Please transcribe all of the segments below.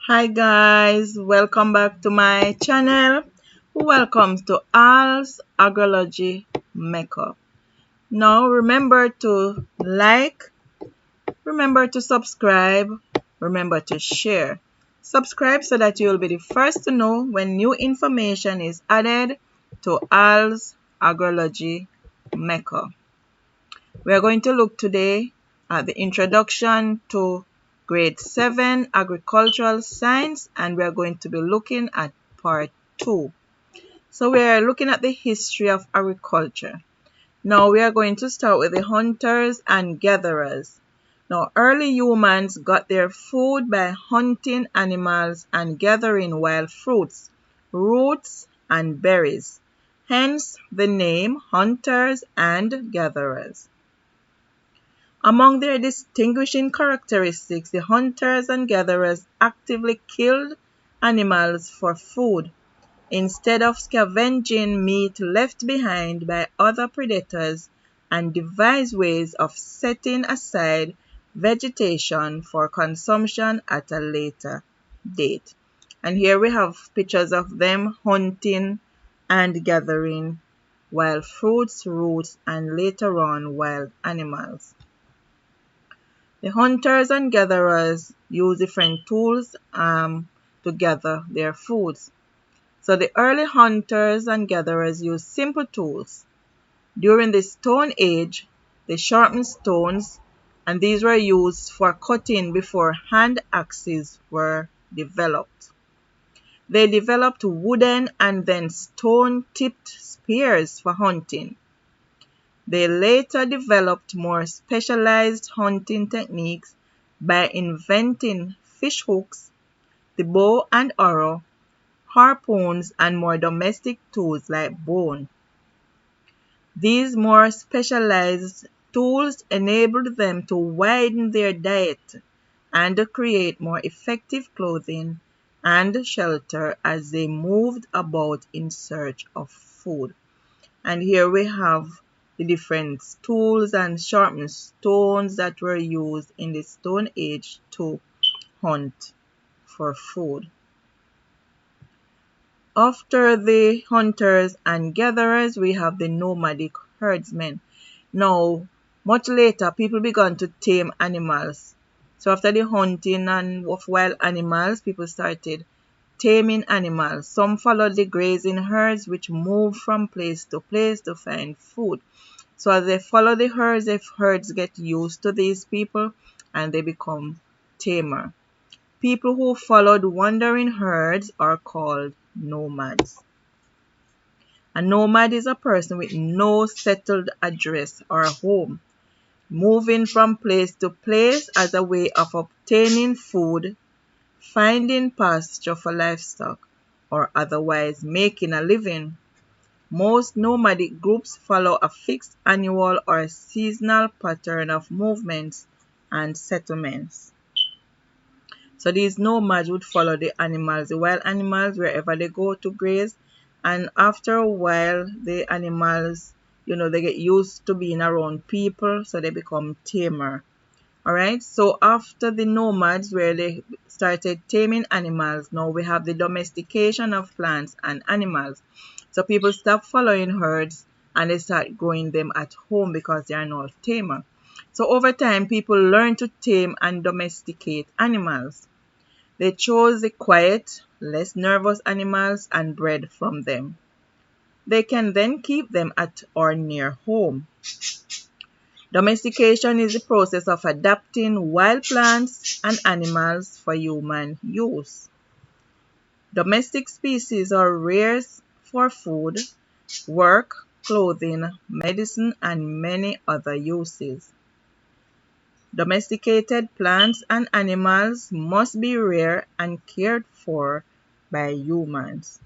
Hi guys, welcome back to my channel. Welcome to Al's Agrology MECCA. Now remember to like, remember to subscribe, remember to share. Subscribe so that you will be the first to know when new information is added to Al's Agrology MECCA. We are going to look today at the introduction to grade 7 agricultural science, and we are going to be looking at part 2. So we are looking at the history of agriculture. Now we are going to start with the hunters and gatherers. Now early humans got their food by hunting animals and gathering wild fruits, roots, and berries. Hence the name hunters and gatherers. Among their distinguishing characteristics, the hunters and gatherers actively killed animals for food, instead of scavenging meat left behind by other predators, and devised ways of setting aside vegetation for consumption at a later date. And here we have pictures of them hunting and gathering wild fruits, roots, and later on wild animals. The hunters and gatherers use different tools to gather their foods. So the early hunters and gatherers used simple tools. During the Stone Age, they sharpened stones, and these were used for cutting before hand axes were developed. They developed wooden and then stone-tipped spears for hunting. They later developed more specialized hunting techniques by inventing fish hooks, the bow and arrow, harpoons, and more domestic tools like bone. These more specialized tools enabled them to widen their diet and create more effective clothing and shelter as they moved about in search of food. And here we have the different tools and sharpened stones that were used in the Stone Age to hunt for food. After the hunters and gatherers, we have the nomadic herdsmen. Now, much later, people began to tame animals. So after the hunting of wild animals, people started taming animals. Some followed the grazing herds, which moved from place to place to find food. So as they follow the herds get used to these people and they become tamer. People who followed wandering herds are called nomads. A nomad is a person with no settled address or home, moving from place to place as a way of obtaining food, finding pasture for livestock, or otherwise making a living. Most nomadic groups follow a fixed annual or seasonal pattern of movements and settlements. So these nomads would follow the animals, the wild animals, wherever they go to graze. And after a while, the animals, they get used to being around people, so they become tamer. Alright, so after the nomads, where they started taming animals, now we have the domestication of plants and animals. So people stop following herds and they start growing them at home because they are now tamer. So over time, people learn to tame and domesticate animals. They chose the quiet, less nervous animals and bred from them. They can then keep them at or near home. Domestication is the process of adapting wild plants and animals for human use. Domestic species are raised for food, work, clothing, medicine, and many other uses. Domesticated plants and animals must be reared and cared for by humans.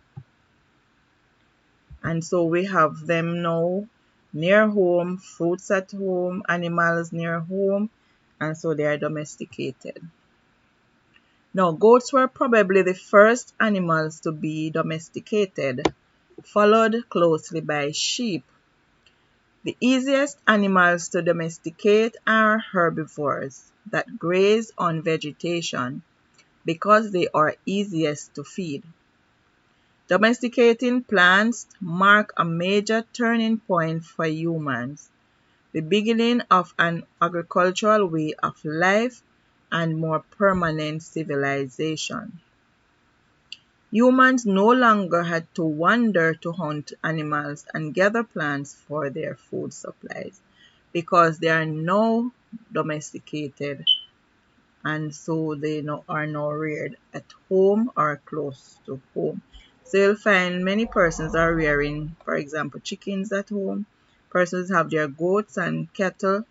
And so we have them now near home, fruits at home, animals near home, and so they are domesticated. Now, goats were probably the first animals to be domesticated, followed closely by sheep. The easiest animals to domesticate are herbivores that graze on vegetation. because they are easiest to feed. Domesticating plants mark a major turning point for humans, the beginning of an agricultural way of life and more permanent civilization. Humans no longer had to wander to hunt animals and gather plants for their food supplies because they are now domesticated, and so they are now reared at home or close to home. So you'll find many persons are rearing, for example, chickens at home. Persons have their goats and cattle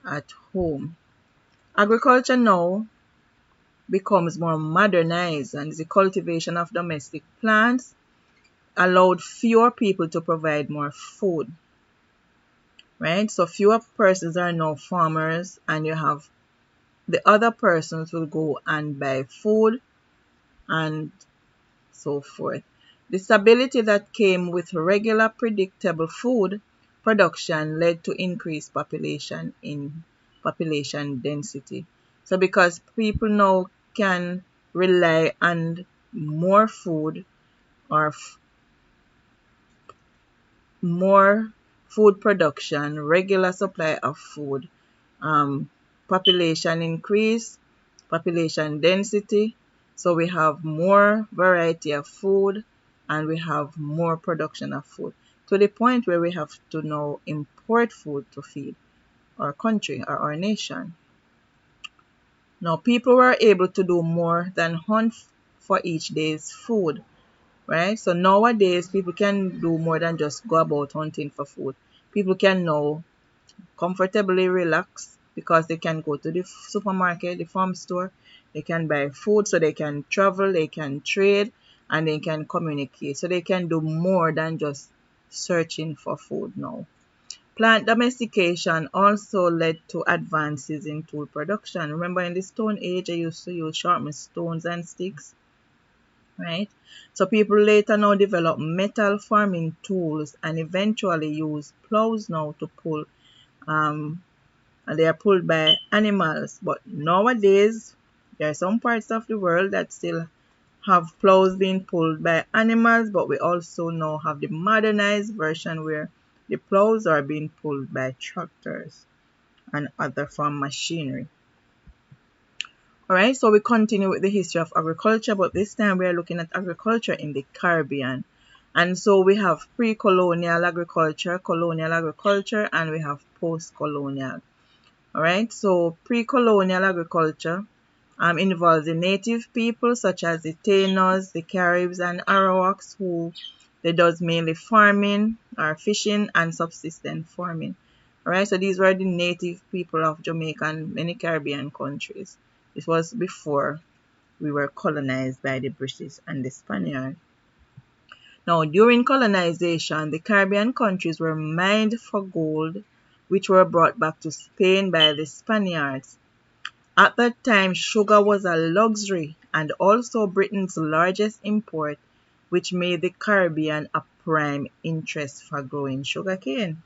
at home. Agriculture now becomes more modernized, and the cultivation of domestic plants allowed fewer people to provide more food, right? So fewer persons are now farmers, and you have the other persons will go and buy food and so forth. The stability that came with regular predictable food production led to increased population density. So because people now can rely on more food or more food production, regular supply of food, um, population increase, population density. So we have more variety of food and we have more production of food to the point where we have to now import food to feed our country or our nation. Now people were able to do more than hunt for each day's food, right? So nowadays people can do more than just go about hunting for food. People can now comfortably relax because they can go to the supermarket, the farm store, they can buy food, so they can travel, they can trade, and they can communicate. So they can do more than just searching for food now. Plant domestication also led to advances in tool production. Remember in the Stone Age, they used to use sharpened stones and sticks, right? So people later now developed metal farming tools and eventually use plows now to pull and they are pulled by animals. But nowadays, there are some parts of the world that still have plows being pulled by animals, but we also now have the modernized version where the plows are being pulled by tractors and other farm machinery. Alright, so we continue with the history of agriculture, but this time we are looking at agriculture in the Caribbean. And so we have pre-colonial agriculture, colonial agriculture, and we have post-colonial. Alright, so pre-colonial agriculture involves the native people such as the Tainos, the Caribs, and Arawaks, who they does mainly farming or fishing and subsistence farming. Alright, so these were the native people of Jamaica and many Caribbean countries. This was before we were colonized by the British and the Spaniards. Now, during colonization, the Caribbean countries were mined for gold, which were brought back to Spain by the Spaniards. At that time, sugar was a luxury and also Britain's largest import, which made the Caribbean a prime interest for growing sugarcane.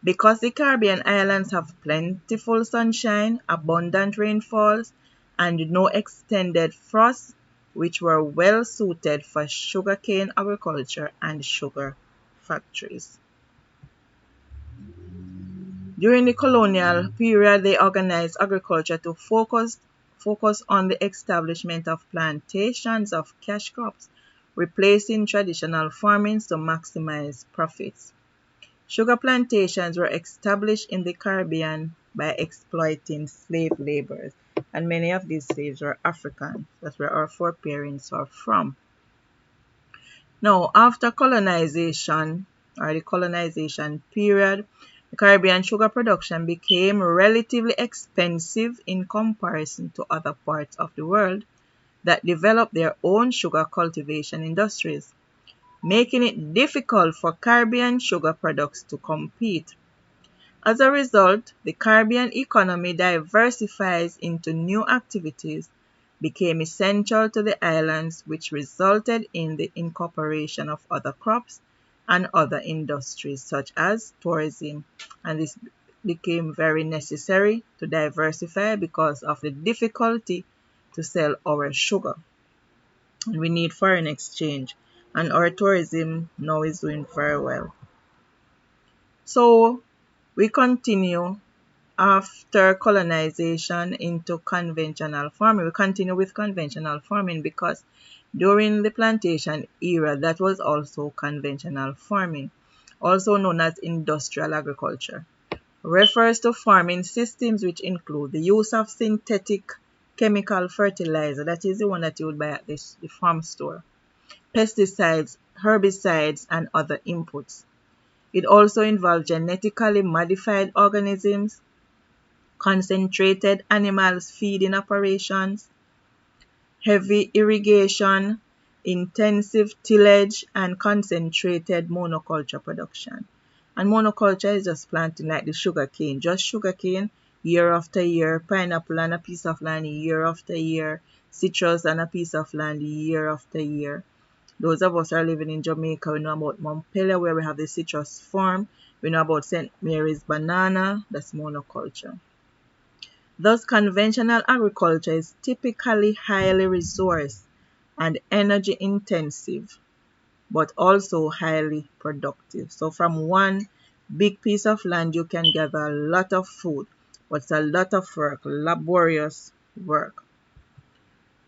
Because the Caribbean islands have plentiful sunshine, abundant rainfalls, and no extended frost, which were well suited for sugarcane agriculture and sugar factories. During the colonial period, they organized agriculture to focus on the establishment of plantations of cash crops, replacing traditional farming to maximize profits. Sugar plantations were established in the Caribbean by exploiting slave laborers, and many of these slaves were African. That's where our foreparents are from. Now, after colonization or the colonization period, the Caribbean sugar production became relatively expensive in comparison to other parts of the world that developed their own sugar cultivation industries, making it difficult for Caribbean sugar products to compete. As a result, the Caribbean economy diversifies into new activities, became essential to the islands, which resulted in the incorporation of other crops and other industries such as tourism. And this became very necessary to diversify because of the difficulty to sell our sugar. And we need foreign exchange. And our tourism now is doing very well. So we continue after colonization into conventional farming. We continue with conventional farming because during the plantation era, that was also conventional farming, also known as industrial agriculture. Refers to farming systems which include the use of synthetic chemical fertilizer, that is the one that you would buy at the farm store, pesticides, herbicides, and other inputs. It also involves genetically modified organisms, concentrated animals feeding operations, heavy irrigation, intensive tillage, and concentrated monoculture production. And monoculture is just planting like the sugarcane, just sugarcane year after year, pineapple on a piece of land year after year, citrus on a piece of land year after year. Those of us who are living in Jamaica, we know about Montpelier where we have the citrus farm. We know about St. Mary's banana, that's monoculture. Thus, conventional agriculture is typically highly resource and energy intensive, but also highly productive. So from one big piece of land, you can gather a lot of food, but it's a lot of work, laborious work.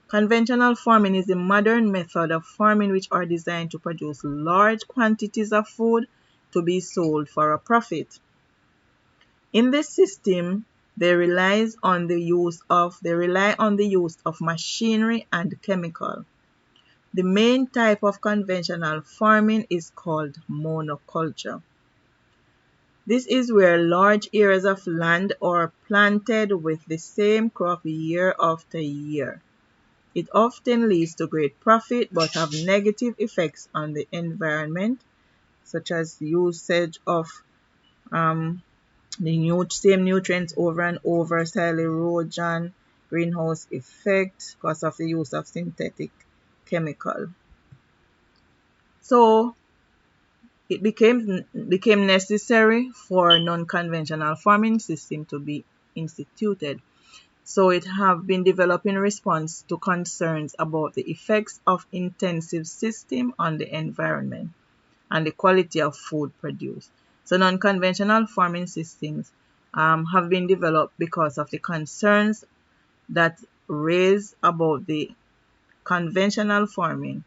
Conventional farming is a modern method of farming which are designed to produce large quantities of food to be sold for a profit. In this system, they rely on the use of machinery and chemical. The main type of conventional farming is called monoculture. This is where large areas of land are planted with the same crop year after year. It often leads to great profit but have negative effects on the environment, such as the usage of the same nutrients over and over, soil erosion, greenhouse effect because of the use of synthetic chemical. So it became necessary for non-conventional farming system to be instituted. So it have been developed in response to concerns about the effects of intensive system on the environment and the quality of food produced. So non-conventional farming systems have been developed because of the concerns that raised about the conventional farming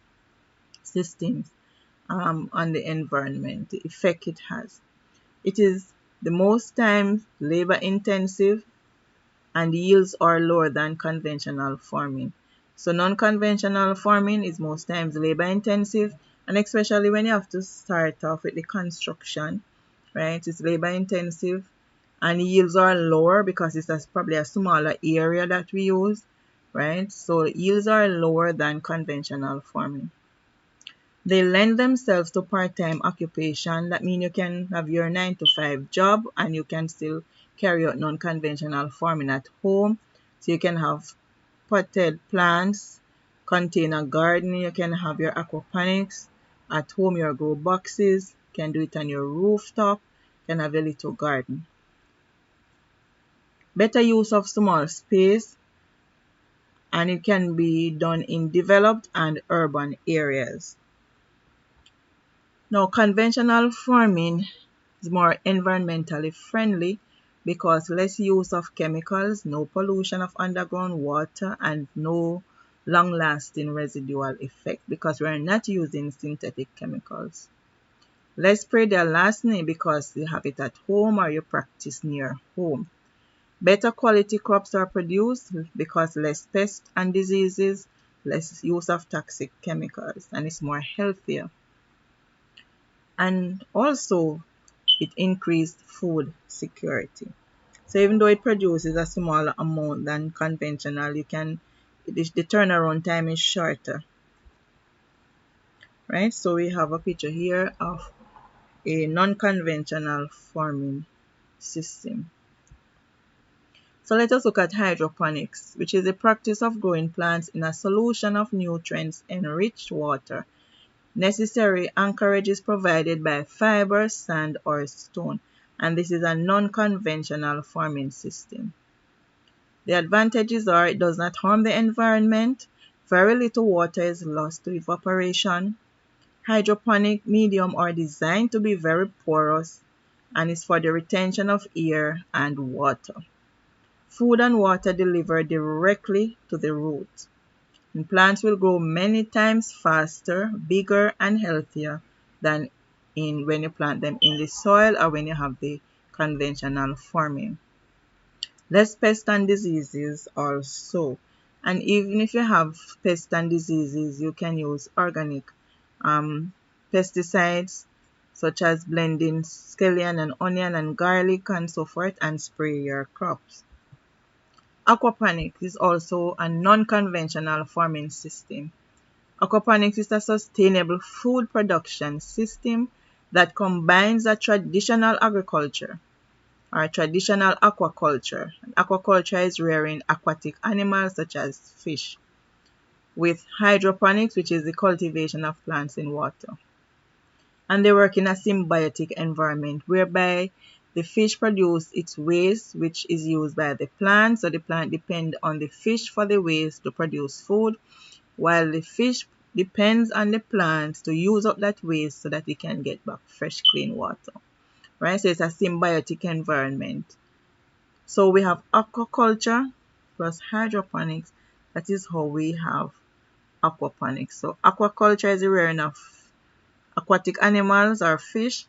systems on the environment, the effect it has. It is the most times labor intensive and yields are lower than conventional farming. So non-conventional farming is most times labor intensive, and especially when you have to start off with the construction, right? It's labor intensive and yields are lower because it's probably a smaller area that we use, right? So yields are lower than conventional farming. They lend themselves to part-time occupation. That means you can have your 9 to 5 job and you can still carry out non-conventional farming at home. So you can have potted plants, container garden, you can have your aquaponics at home, your grow boxes, you can do it on your rooftop, you can have a little garden. Better use of small space, and it can be done in developed and urban areas. Now, conventional farming is more environmentally friendly because less use of chemicals, no pollution of underground water, and no long-lasting residual effect because we're not using synthetic chemicals. Less predator lasting because you have it at home or you practice near home. Better quality crops are produced because less pests and diseases, less use of toxic chemicals, and it's more healthier. And also it increased food security. So even though it produces a smaller amount than conventional, the turnaround time is shorter, right? So we have a picture here of a non-conventional farming system. So let us look at hydroponics, which is the practice of growing plants in a solution of nutrients enriched water. Necessary anchorage is provided by fiber, sand, or stone, and this is a non-conventional farming system. The advantages are it does not harm the environment, very little water is lost to evaporation, hydroponic medium are designed to be very porous and is for the retention of air and water. Food and water delivered directly to the root. And plants will grow many times faster, bigger, and healthier than when you plant them in the soil or when you have the conventional farming. Less pests and diseases also. And even if you have pests and diseases, you can use organic pesticides such as blending scallion and onion and garlic and so forth and spray your crops. Aquaponics is also a non-conventional farming system. Aquaponics is a sustainable food production system that combines a traditional agriculture or traditional aquaculture. Aquaculture is rearing aquatic animals such as fish, with hydroponics, which is the cultivation of plants in water. And they work in a symbiotic environment whereby the fish produce its waste, which is used by the plant. So the plant depends on the fish for the waste to produce food, while the fish depends on the plant to use up that waste so that it can get back fresh, clean water. Right? So it's a symbiotic environment. So we have aquaculture plus hydroponics. That is how we have aquaponics. So aquaculture is the rearing of aquatic animals or fish,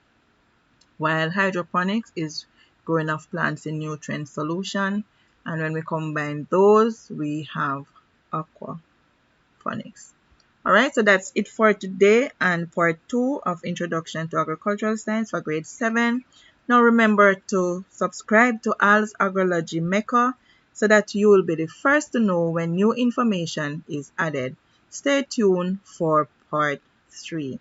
while hydroponics is growing of plants in nutrient solution. And when we combine those, we have aquaponics. Alright, so that's it for today and part 2 of Introduction to Agricultural Science for grade 7. Now remember to subscribe to Al's Agrology MECCA so that you will be the first to know when new information is added. Stay tuned for part 3.